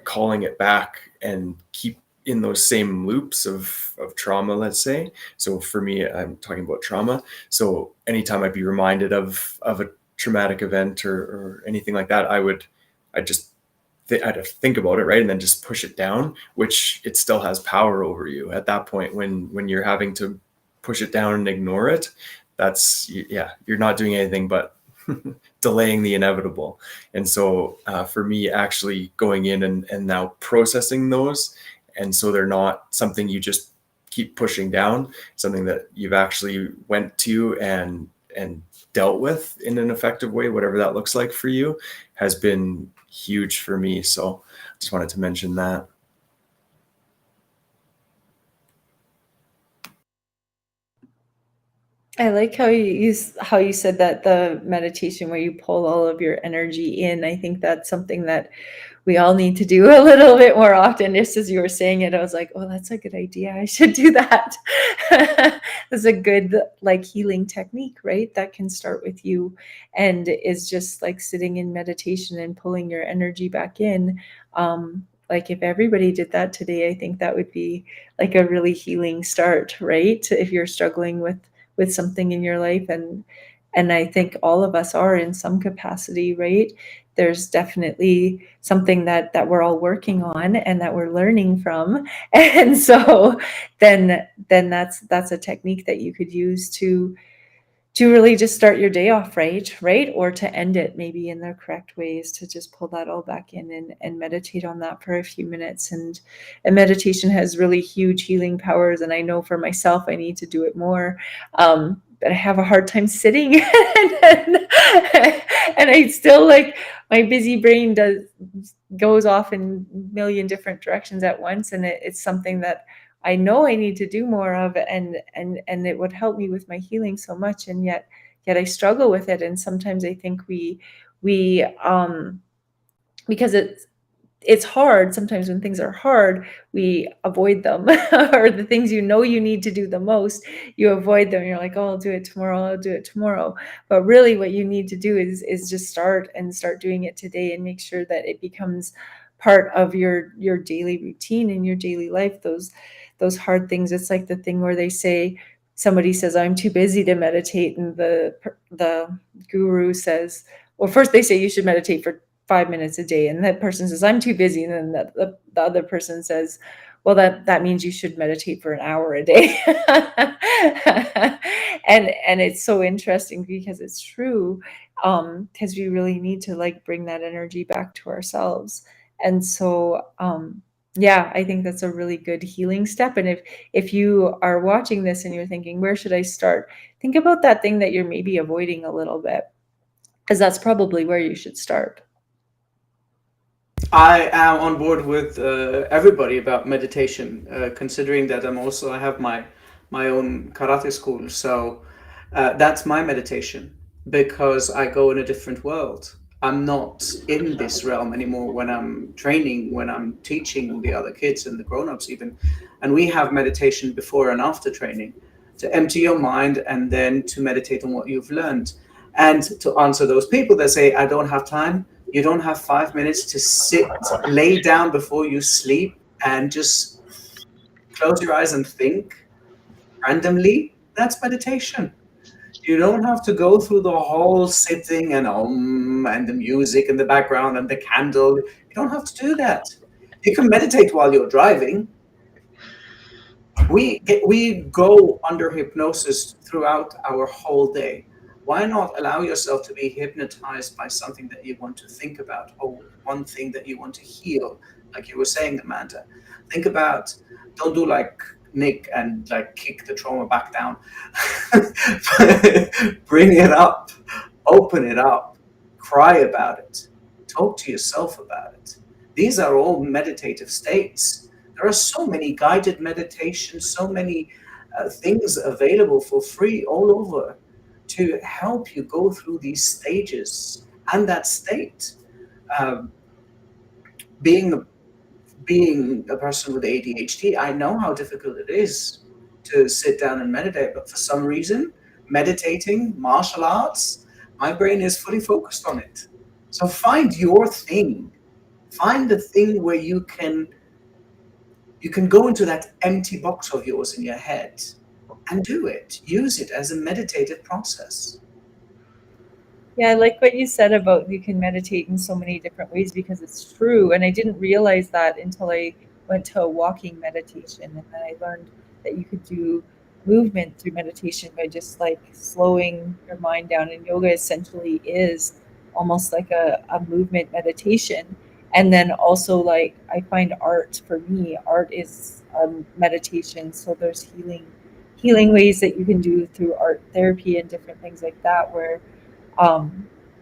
calling it back and keep in those same loops of trauma, let's say. So for me, I'm talking about trauma. So anytime I'd be reminded of a traumatic event or anything like that, I'd have to think about it, right? And then just push it down, which it still has power over you at that point. When you're having to push it down and ignore it, you're not doing anything but delaying the inevitable. And so for me, actually going in and now processing those, and so they're not something you just keep pushing down, something that you've actually went to and dealt with in an effective way, whatever that looks like for you, has been huge for me. So just wanted to mention that. I like how you said that, the meditation where you pull all of your energy in. I think that's something that we all need to do a little bit more often. Just as you were saying it, I was like, oh, that's a good idea. I should do that. That's a good like healing technique, right? That can start with you and is just like sitting in meditation and pulling your energy back in. Like if everybody did that today, I think that would be like a really healing start, right? If you're struggling with something in your life, and I think all of us are in some capacity, right? There's definitely something that we're all working on and that we're learning from, and so then that's a technique that you could use to really just start your day off right, or to end it maybe in the correct ways, to just pull that all back in and meditate on that for a few minutes. And meditation has really huge healing powers. And I know for myself, I need to do it more. But I have a hard time sitting and I still like my busy brain goes off in a million different directions at once. And it's something that I know I need to do more of, and it would help me with my healing so much, and yet I struggle with it. And sometimes I think we because it's hard. Sometimes when things are hard, we avoid them, or the things you need to do the most, you avoid them. You're like, oh, I'll do it tomorrow. But really what you need to do is just start doing it today, and make sure that it becomes part of your daily routine and your daily life. Those hard things. It's like the thing where they say, somebody says, I'm too busy to meditate. And the guru says, well, first they say you should meditate for 5 minutes a day. And that person says, I'm too busy. And then the other person says, well, that means you should meditate for an hour a day. And it's so interesting because it's true. Because we really need to like bring that energy back to ourselves. And so, yeah, I think that's a really good healing step. And if you are watching this and you're thinking, where should I start? Think about that thing that you're maybe avoiding a little bit, because that's probably where you should start. I am on board with everybody about meditation, considering that I have my own karate school. So that's my meditation, because I go in a different world. I'm not in this realm anymore when I'm training, when I'm teaching the other kids and the grown-ups even. And we have meditation before and after training to empty your mind and then to meditate on what you've learned. And to answer those people that say, I don't have time, you don't have 5 minutes to sit, lay down before you sleep and just close your eyes and think randomly. That's meditation. You don't have to go through the whole sitting and and the music in the background and the candle. You don't have to do that. You can meditate while you're driving. We go under hypnosis throughout our whole day. Why not allow yourself to be hypnotized by something that you want to think about, or one thing that you want to heal, like you were saying, Amanda? Think about, don't do like Nick and like kick the trauma back down. Bring it up, open it up, cry about it, talk to yourself about it. These are all meditative states. There are so many guided meditations, so many things available for free all over to help you go through these stages and that state. Being a person with ADHD, I know how difficult it is to sit down and meditate, but for some reason, meditating, martial arts, my brain is fully focused on it. So find your thing. Find the thing where you can go into that empty box of yours in your head and do it. Use it as a meditative process. Yeah, I like what you said about you can meditate in so many different ways, because it's true. And I didn't realize that until I went to a walking meditation. And then I learned that you could do movement through meditation by just like slowing your mind down. And yoga essentially is almost like a movement meditation. And then also, like, I find art, for me, art is meditation. So there's healing ways that you can do through art therapy and different things like that, where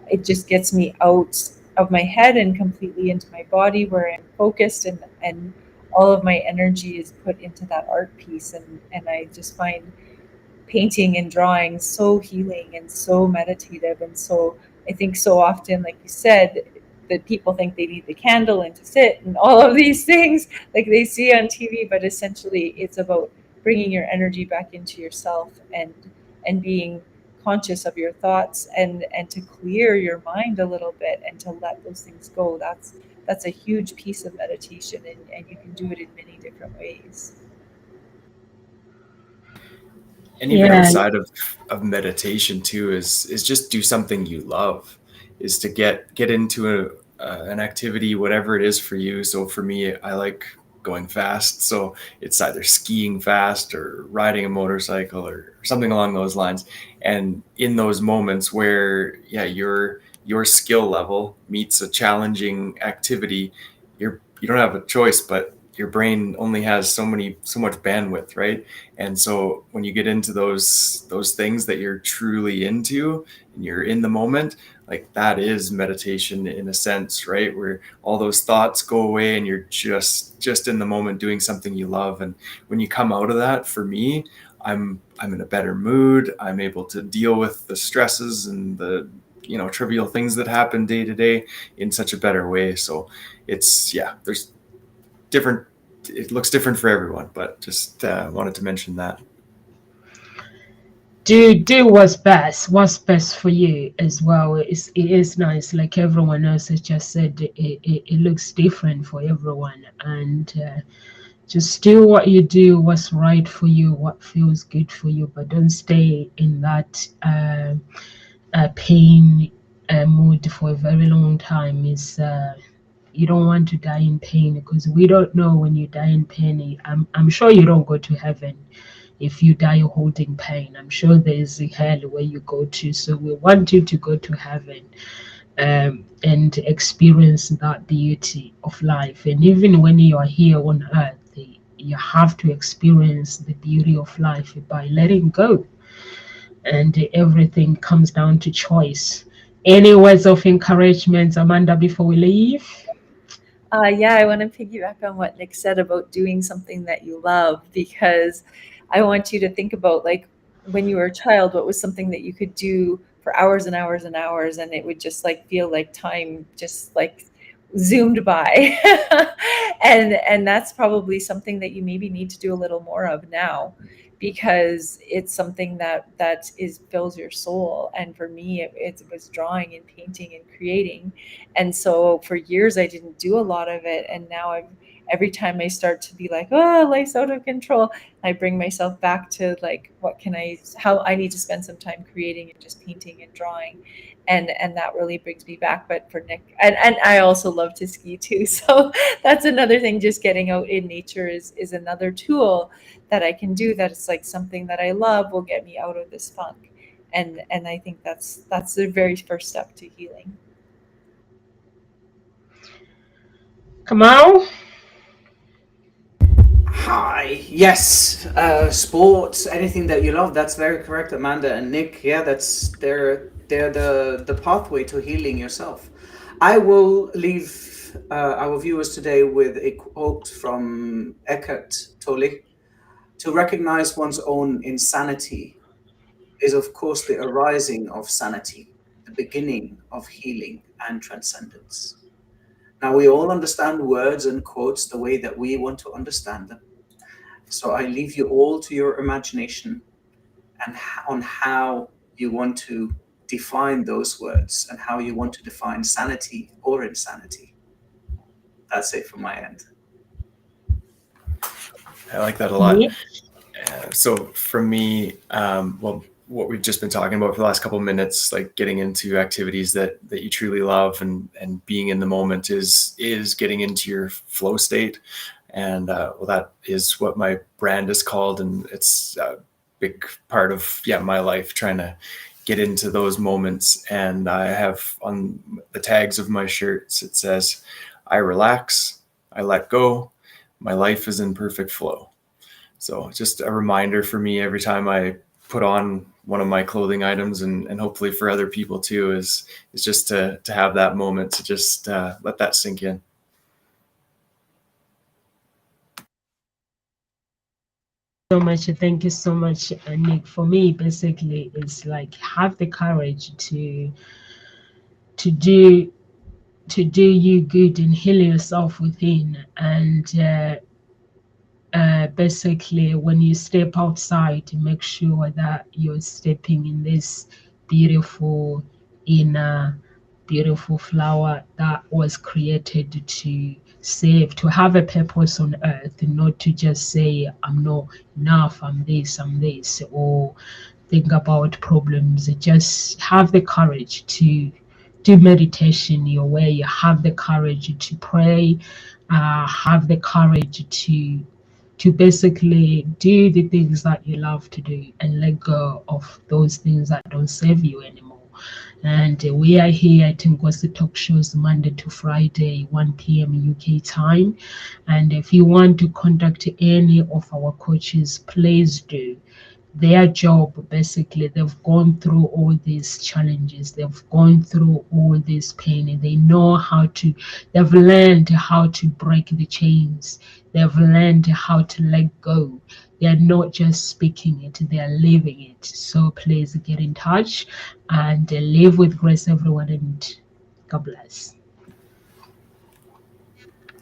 it just gets me out of my head and completely into my body, where I'm focused, and all of my energy is put into that art piece. And I just find painting and drawing so healing and so meditative. And so I think so often, like you said, that people think they need the candle and to sit and all of these things like they see on TV, but essentially it's about bringing your energy back into yourself and being conscious of your thoughts and to clear your mind a little bit and to let those things go. That's a huge piece of meditation, and you can do it in many different ways. And even Yeah. outside of meditation too is just do something you love, is to get into an activity, whatever it is for you. So for me, I like going fast. So it's either skiing fast or riding a motorcycle or something along those lines. And in those moments where, yeah, your skill level meets a challenging activity, you don't have a choice, but your brain only has so much bandwidth, right? And so when you get into those things that you're truly into and you're in the moment, like that is meditation in a sense, right? Where all those thoughts go away and you're just in the moment doing something you love. And when you come out of that, for me, I'm in a better mood. I'm able to deal with the stresses and the trivial things that happen day to day in such a better way. So it's, yeah, there's different, it looks different for everyone, but just wanted to mention that. Do what's best for you as well. It is nice, like everyone else has just said, it looks different for everyone, and just do what you do, what's right for you, what feels good for you, but don't stay in that pain mood for a very long time. Is you don't want to die in pain, because we don't know when you die in pain. I'm sure you don't go to heaven if you die holding pain. I'm sure there's a hell where you go to. So we want you to go to heaven and experience that beauty of life. And even when you are here on earth, you have to experience the beauty of life by letting go. And everything comes down to choice. Any words of encouragement, Amanda, before we leave? Yeah, I want to piggyback on what Nick said about doing something that you love, because I want you to think about, like, when you were a child, what was something that you could do for hours and hours and hours, and it would just like feel like time just like zoomed by. and that's probably something that you maybe need to do a little more of now, because it's something that fills your soul. And for me, it was drawing and painting and creating. And so for years I didn't do a lot of it, and now every time I start to be like, oh, life's out of control, I bring myself back to like, how I need to spend some time creating and just painting and drawing. And that really brings me back. But for Nick, and I also love to ski too. So that's another thing. Just getting out in nature is another tool that I can do. That it's like something that I love will get me out of this funk. And I think that's the very first step to healing. Kamal? Hi. Yes. Sports, anything that you love. That's very correct, Amanda and Nick. Yeah, they're the pathway to healing yourself. I will leave our viewers today with a quote from Eckhart Tolle. To recognize one's own insanity is, of course, the arising of sanity, the beginning of healing and transcendence. Now, we all understand words and quotes the way that we want to understand them. So I leave you all to your imagination and on how you want to define those words and how you want to define sanity or insanity. That's it from my end. I like that a lot. Yeah. So for me, well, what we've just been talking about for the last couple of minutes, like getting into activities that you truly love and being in the moment is getting into your flow state. And well, that is what my brand is called. And it's a big part of, my life, trying to get into those moments. And I have on the tags of my shirts, it says, I relax, I let go, my life is in perfect flow. So just a reminder for me every time I put on one of my clothing items, and hopefully for other people too, is just to have that moment to just let that sink in. So much. Thank you so much, Nick. For me, basically, it's like have the courage to do you good and heal yourself within. And basically, when you step outside, make sure that you're stepping in this beautiful inner beautiful flower that was created to save, to have a purpose on earth, not to just say I'm not enough, I'm this, or think about problems. Just have the courage to do meditation your way. You have the courage to pray, have the courage to basically do the things that you love to do and let go of those things that don't serve you anymore. And we are here at Ngozi Talk Shows Monday to Friday, 1 p.m. UK time. And if you want to contact any of our coaches, please do. Their job, basically, they've gone through all these challenges, they've gone through all this pain, and they know they've learned how to break the chains, they've learned how to let go. They're not just speaking it, they are living it. So please get in touch and live with grace, everyone, and God bless.